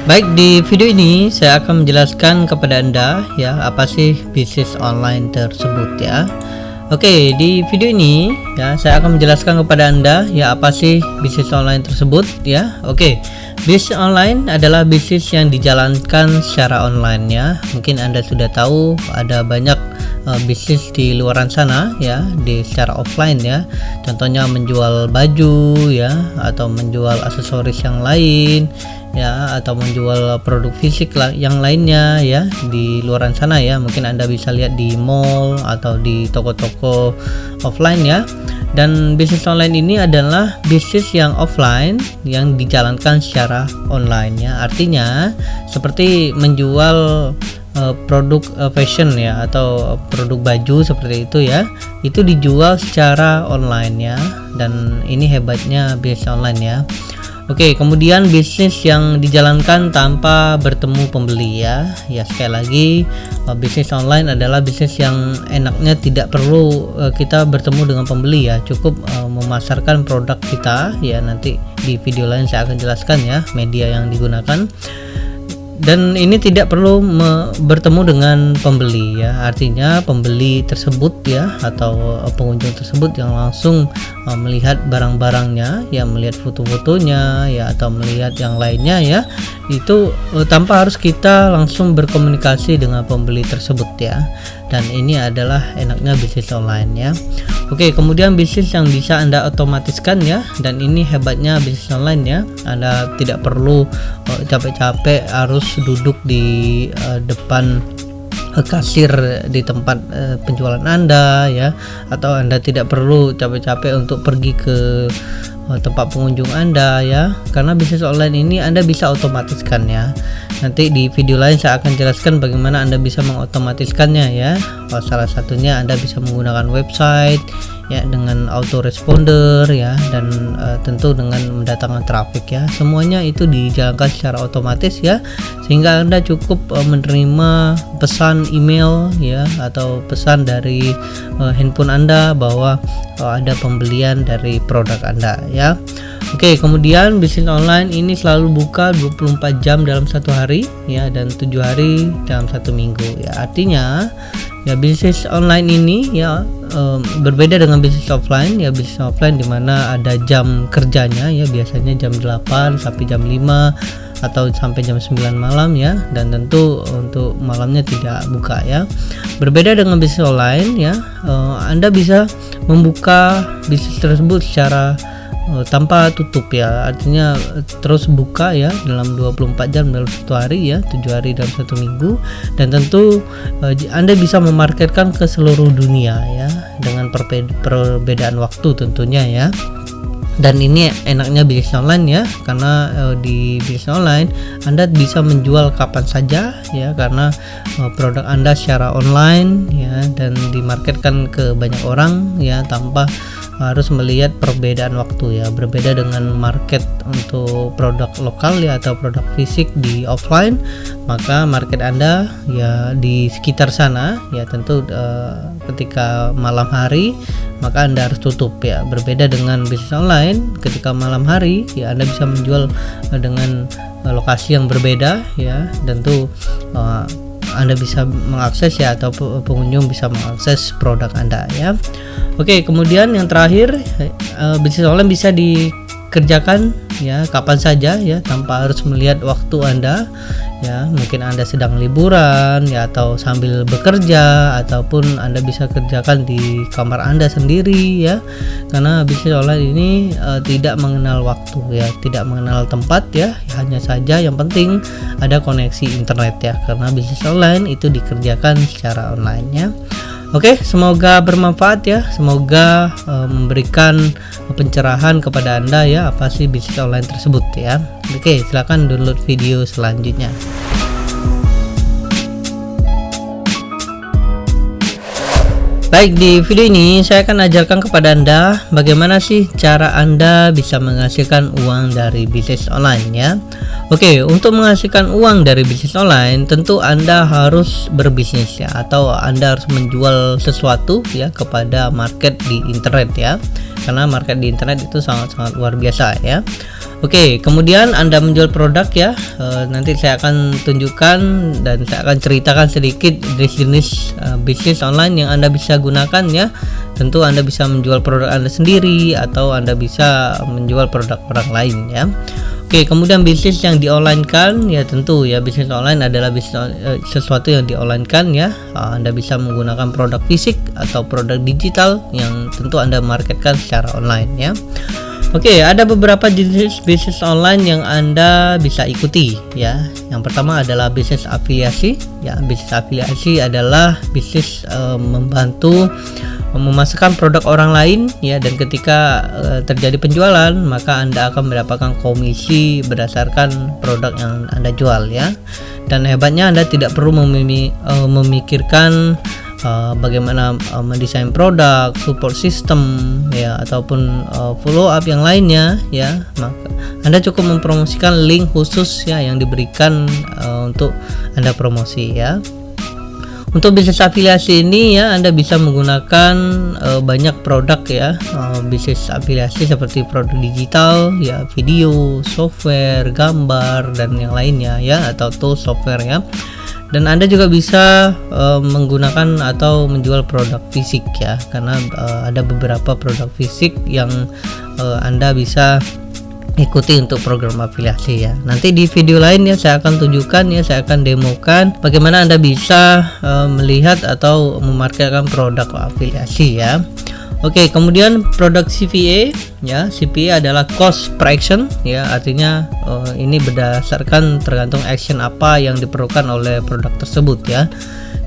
Baik, di video ini saya akan menjelaskan kepada Anda ya apa sih bisnis online tersebut ya. Oke, di video ini ya saya akan menjelaskan kepada Anda ya apa sih bisnis online tersebut ya. Oke, bisnis online adalah bisnis yang dijalankan secara online ya. Mungkin Anda sudah tahu ada banyak bisnis di luaran sana ya, di secara offline ya. Contohnya menjual baju ya, atau menjual aksesoris yang lain ya, atau menjual produk fisik yang lainnya ya di luaran sana ya. Mungkin Anda bisa lihat di mall atau di toko-toko offline ya. Dan bisnis online ini adalah bisnis yang offline yang dijalankan secara online ya. Artinya seperti menjual produk fashion ya, atau produk baju seperti itu ya, itu dijual secara online ya. Dan ini hebatnya bisnis online ya. Oke, kemudian bisnis yang dijalankan tanpa bertemu pembeli ya. Ya, sekali lagi bisnis online adalah bisnis yang enaknya tidak perlu kita bertemu dengan pembeli ya. Cukup memasarkan produk kita ya. Nanti di video lain saya akan jelaskan ya media yang digunakan. Dan ini tidak perlu bertemu dengan pembeli ya. Artinya pembeli tersebut ya, atau pengunjung tersebut yang langsung melihat barang-barangnya ya, melihat foto-fotonya ya, atau melihat yang lainnya ya, itu tanpa harus kita langsung berkomunikasi dengan pembeli tersebut ya. Dan ini adalah enaknya bisnis online ya. Oke, kemudian bisnis yang bisa Anda otomatiskan ya, dan ini hebatnya bisnis online ya. Anda tidak perlu capek-capek harus duduk di depan kasir di tempat penjualan Anda ya, atau Anda tidak perlu capek-capek untuk pergi ke tempat pengunjung Anda ya, karena bisnis online ini Anda bisa otomatiskan ya. Nanti di video lain saya akan jelaskan bagaimana Anda bisa mengotomatiskannya ya. Salah satunya Anda bisa menggunakan website ya, dengan autoresponder ya, dan tentu dengan mendatangkan traffic ya. Semuanya itu dijalankan secara otomatis ya, sehingga Anda cukup menerima pesan email ya, atau pesan dari handphone Anda bahwa ada pembelian dari produk Anda ya. Oke, kemudian bisnis online ini selalu buka 24 jam dalam satu hari ya, dan 7 hari dalam satu minggu ya. Artinya ya, bisnis online ini ya berbeda dengan bisnis offline ya. Bisnis offline dimana ada jam kerjanya ya, biasanya jam 8 sampai jam 5 atau sampai jam 9 malam ya, dan tentu untuk malamnya tidak buka ya. Berbeda dengan bisnis online ya, Anda bisa membuka bisnis tersebut secara tanpa tutup ya. Artinya terus buka ya dalam 24 jam dalam satu hari ya, 7 hari dalam satu minggu. Dan tentu Anda bisa memarketkan ke seluruh dunia ya, dengan perbedaan waktu tentunya ya. Dan ini enaknya bisnis online ya, karena di bisnis online Anda bisa menjual kapan saja ya, karena produk Anda secara online ya, dan dimarketkan ke banyak orang ya, tanpa harus melihat perbedaan waktu ya. Berbeda dengan market untuk produk lokal ya, atau produk fisik di offline, maka market Anda ya di sekitar sana ya. Tentu ketika malam hari maka Anda harus tutup ya. Berbeda dengan bisnis online, ketika malam hari ya Anda bisa menjual dengan lokasi yang berbeda ya. Tentu Anda bisa mengakses ya, atau pengunjung bisa mengakses produk Anda ya. Oke, kemudian yang terakhir, bisnis online bisa dikerjakan ya kapan saja ya, tanpa harus melihat waktu Anda ya. Mungkin Anda sedang liburan ya, atau sambil bekerja, ataupun Anda bisa kerjakan di kamar Anda sendiri ya. Karena bisnis online ini tidak mengenal waktu ya, tidak mengenal tempat ya. Hanya saja yang penting ada koneksi internet ya, karena bisnis online itu dikerjakan secara online ya. Oke, semoga bermanfaat ya. Semoga memberikan pencerahan kepada Anda ya apa sih bisnis online tersebut ya. Oke, silakan download video selanjutnya. Baik, di video ini saya akan ajarkan kepada Anda bagaimana sih cara Anda bisa menghasilkan uang dari bisnis online ya. Oke, untuk menghasilkan uang dari bisnis online tentu Anda harus berbisnis ya, atau Anda harus menjual sesuatu ya kepada market di internet ya. karena market di internet itu sangat-sangat luar biasa ya. Oke, kemudian Anda menjual produk ya, nanti saya akan tunjukkan dan saya akan ceritakan sedikit jenis bisnis online yang Anda bisa gunakan ya. Tentu Anda bisa menjual produk Anda sendiri atau Anda bisa menjual produk orang lain ya. Oke, kemudian bisnis yang di-online-kan ya, tentu ya bisnis online adalah bisnis sesuatu yang di-online-kan ya. Anda bisa menggunakan produk fisik atau produk digital yang tentu Anda marketkan secara online ya. Oke, ada beberapa jenis bisnis online yang Anda bisa ikuti ya. Yang pertama adalah bisnis afiliasi ya. Bisnis afiliasi adalah bisnis membantu memasarkan produk orang lain ya, dan ketika terjadi penjualan maka Anda akan mendapatkan komisi berdasarkan produk yang Anda jual ya. Dan hebatnya Anda tidak perlu memikirkan bagaimana mendesain produk, support system ya, ataupun follow up yang lainnya ya. Maka Anda cukup mempromosikan link khusus ya yang diberikan untuk Anda promosi ya. Untuk bisnis afiliasi ini ya, Anda bisa menggunakan banyak produk ya. Bisnis afiliasi seperti produk digital ya, video, software, gambar dan yang lainnya ya, atau tools software ya. Dan Anda juga bisa menggunakan atau menjual produk fisik ya, karena ada beberapa produk fisik yang Anda bisa ikuti untuk program afiliasi ya. Nanti di video lain ya saya akan tunjukkan ya, saya akan demokan bagaimana Anda bisa melihat atau memarketkan produk afiliasi ya. Oke, kemudian produk CPA ya. CPA adalah cost per action ya, artinya ini berdasarkan tergantung action apa yang diperlukan oleh produk tersebut ya.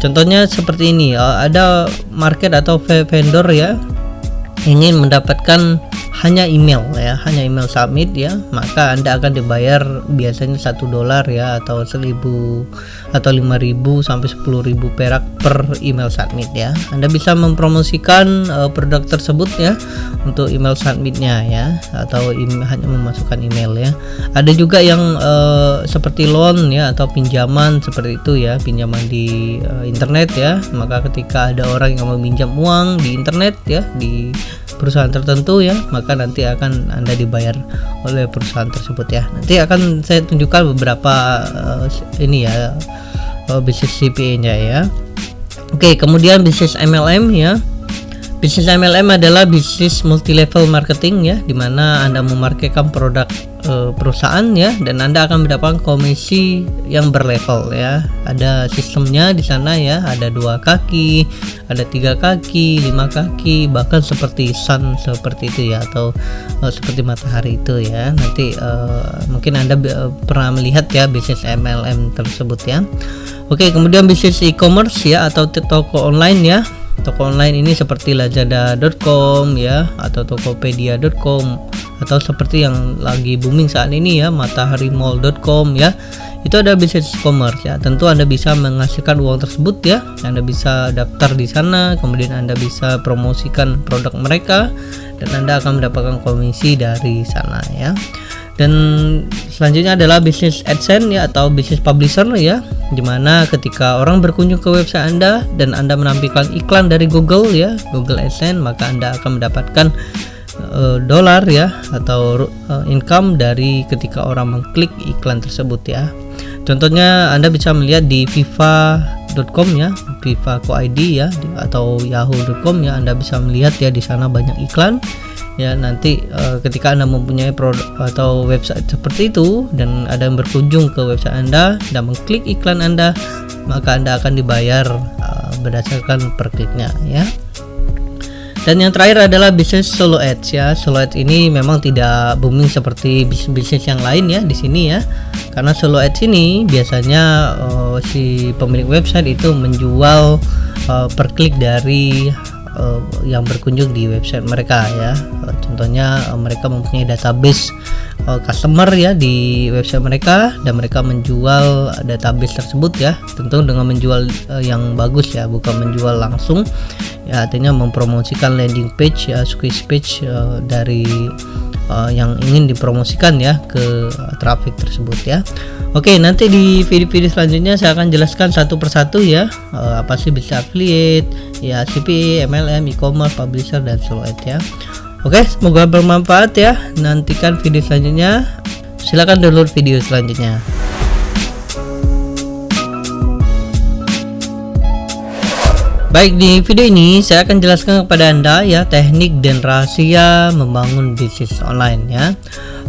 Contohnya seperti ini, ada market atau vendor ya ingin mendapatkan hanya email ya, hanya email submit ya, maka Anda akan dibayar biasanya $1 ya, atau 1.000 atau 5.000 sampai 10.000 perak per email submit ya. Anda bisa mempromosikan produk tersebut ya untuk email submitnya ya, atau hanya memasukkan email ya. Ada juga yang seperti loan ya, atau pinjaman seperti itu ya, pinjaman di internet ya. Maka ketika ada orang yang meminjam uang di internet ya, di perusahaan tertentu ya, maka nanti akan Anda dibayar oleh perusahaan tersebut ya. Nanti akan saya tunjukkan beberapa ini ya, bisnis CPA-nya ya. Oke, kemudian bisnis MLM ya. Bisnis MLM adalah bisnis multi level marketing ya, dimana Anda memarketkan produk perusahaan ya, dan Anda akan mendapatkan komisi yang berlevel ya. Ada sistemnya di sana ya, ada 2 kaki, ada 3 kaki, 5 kaki, bahkan seperti sun seperti itu ya, atau seperti matahari itu ya. Nanti mungkin Anda pernah melihat ya bisnis MLM tersebut ya. Oke, kemudian bisnis e-commerce ya, atau toko online ya. Toko online ini seperti lazada.com ya, atau tokopedia.com, atau seperti yang lagi booming saat ini ya, mataharimall.com ya. Itu ada bisnis e-commerce ya. Tentu Anda bisa menghasilkan uang tersebut ya. Anda bisa daftar di sana, kemudian Anda bisa promosikan produk mereka, dan Anda akan mendapatkan komisi dari sana ya. Dan selanjutnya adalah bisnis AdSense ya, atau bisnis publisher ya, dimana ketika orang berkunjung ke website Anda dan Anda menampilkan iklan dari Google ya, Google AdSense, maka Anda akan mendapatkan dolar ya, atau income dari ketika orang mengklik iklan tersebut ya. Contohnya Anda bisa melihat di viva.com ya, viva.co.id ya, atau yahoo.com ya. Anda bisa melihat ya di sana banyak iklan ya. Nanti ketika Anda mempunyai produk atau website seperti itu dan ada yang berkunjung ke website Anda dan mengklik iklan Anda, maka Anda akan dibayar berdasarkan per kliknya ya. Dan yang terakhir adalah bisnis solo ads ya. Solo ads ini memang tidak booming seperti bisnis yang lain ya di sini ya. Karena solo ads ini biasanya si pemilik website itu menjual per klik dari yang berkunjung di website mereka ya. Contohnya mereka mempunyai database customer ya di website mereka, dan mereka menjual database tersebut ya, tentu dengan menjual yang bagus ya, bukan menjual langsung ya, artinya mempromosikan landing page ya, squeeze page dari yang ingin dipromosikan ya ke traffic tersebut ya. Oke, nanti di video-video selanjutnya saya akan jelaskan satu persatu ya, apa sih bisnis affiliate ya, CPA, MLM, e-commerce, publisher, dan solo ad ya. Oke, semoga bermanfaat ya. Nantikan video selanjutnya. Silakan download video selanjutnya. Baik, di video ini saya akan jelaskan kepada Anda ya teknik dan rahasia membangun bisnis online ya.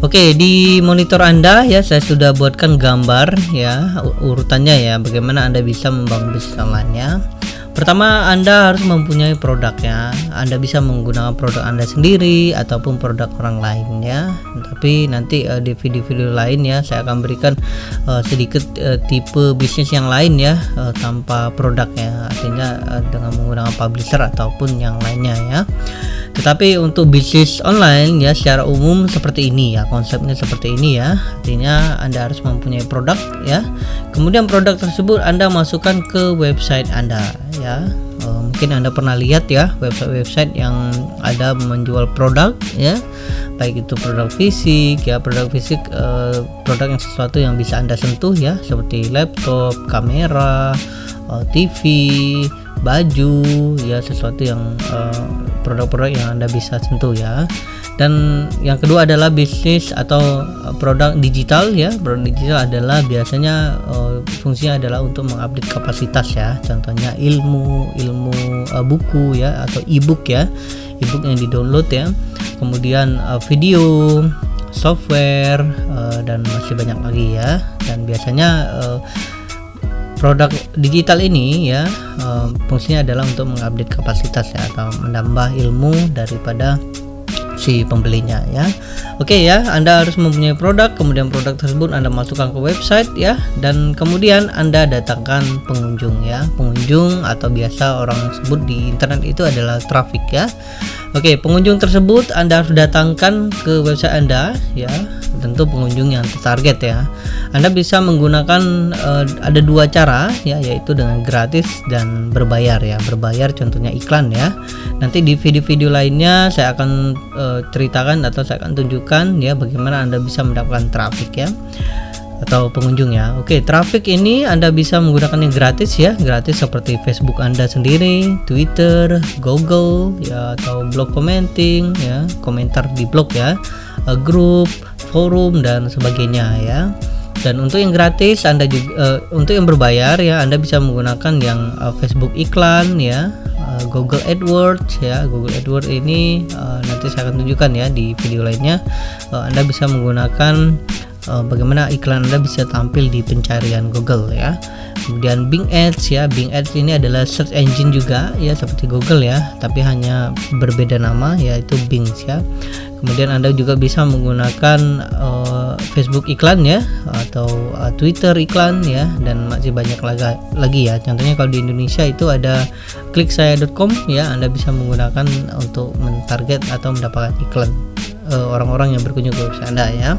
Oke, di monitor Anda ya saya sudah buatkan gambar ya urutannya ya bagaimana Anda bisa membangun bisnis online ya. Pertama, Anda harus mempunyai produknya. Anda bisa menggunakan produk Anda sendiri ataupun produk orang lain ya. Tapi nanti di video-video lain ya saya akan berikan sedikit tipe bisnis yang lain ya tanpa produknya. Artinya dengan menggunakan publisher ataupun yang lainnya ya. Tetapi untuk bisnis online ya secara umum seperti ini ya, konsepnya seperti ini ya. Artinya Anda harus mempunyai produk ya. Kemudian produk tersebut Anda masukkan ke website Anda ya. Mungkin Anda pernah lihat ya website yang ada menjual produk ya, baik itu produk fisik ya, produk yang sesuatu yang bisa Anda sentuh ya, seperti laptop, kamera, TV, baju ya, sesuatu yang produk-produk yang Anda bisa sentuh ya. Dan yang kedua adalah bisnis atau produk digital ya. Produk digital adalah biasanya fungsinya adalah untuk mengupdate kapasitas ya. Contohnya ilmu buku ya atau e-book ya. E-book yang di-download ya. Kemudian video, software dan masih banyak lagi ya. Dan biasanya produk digital ini ya fungsinya adalah untuk mengupdate kapasitas ya atau menambah ilmu daripada si pembelinya ya. Oke ya, Anda harus mempunyai produk, kemudian produk tersebut Anda masukkan ke website ya, dan kemudian Anda datangkan pengunjung ya. Pengunjung atau biasa orang sebut di internet itu adalah traffic ya. Oke, pengunjung tersebut Anda harus datangkan ke website Anda ya. Tentu pengunjung yang tertarget ya. Anda bisa menggunakan ada dua cara ya, yaitu dengan gratis dan berbayar ya. Berbayar contohnya iklan ya. Nanti di video-video lainnya saya akan ceritakan atau saya akan tunjukkan ya bagaimana Anda bisa mendapatkan traffic ya atau pengunjung ya. Oke, traffic ini Anda bisa menggunakan yang gratis ya, gratis seperti Facebook Anda sendiri, Twitter, Google ya, atau blog commenting ya, komentar di blog ya, grup, forum dan sebagainya ya. Dan untuk yang gratis Anda juga untuk yang berbayar ya Anda bisa menggunakan yang Facebook iklan ya, Google AdWords ya. Google AdWords ini nanti saya akan tunjukkan ya di video lainnya. Anda bisa menggunakan bagaimana iklan Anda bisa tampil di pencarian Google ya. Kemudian Bing Ads ya. Bing Ads ini adalah search engine juga ya seperti Google ya, tapi hanya berbeda nama yaitu Bing ya. Kemudian Anda juga bisa menggunakan Facebook iklan ya atau Twitter iklan ya, dan masih banyak lagi ya. Contohnya kalau di Indonesia itu ada kliksaya.com ya, Anda bisa menggunakan untuk mentarget atau mendapatkan iklan orang-orang yang berkunjung ke website Anda ya.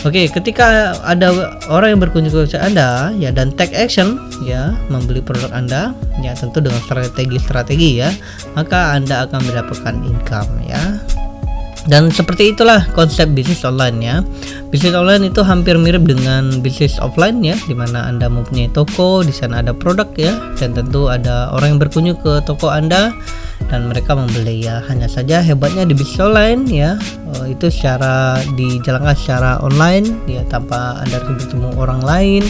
Oke, ketika ada orang yang berkunjung ke website Anda ya dan take action ya membeli produk Anda ya, tentu dengan strategi ya, maka Anda akan mendapatkan income ya. Dan seperti itulah konsep bisnis online ya. Bisnis online itu hampir mirip dengan bisnis offline ya, dimana Anda mempunyai toko, di sana ada produk ya, dan tentu ada orang yang berkunjung ke toko Anda dan mereka membeli ya. Hanya saja hebatnya di bisnis online ya, itu dijalankan secara online ya, tanpa Anda harus bertemu orang lain,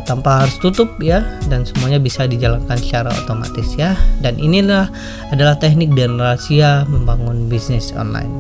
tanpa harus tutup ya, dan semuanya bisa dijalankan secara otomatis ya. Dan inilah adalah teknik dan rahasia membangun bisnis online.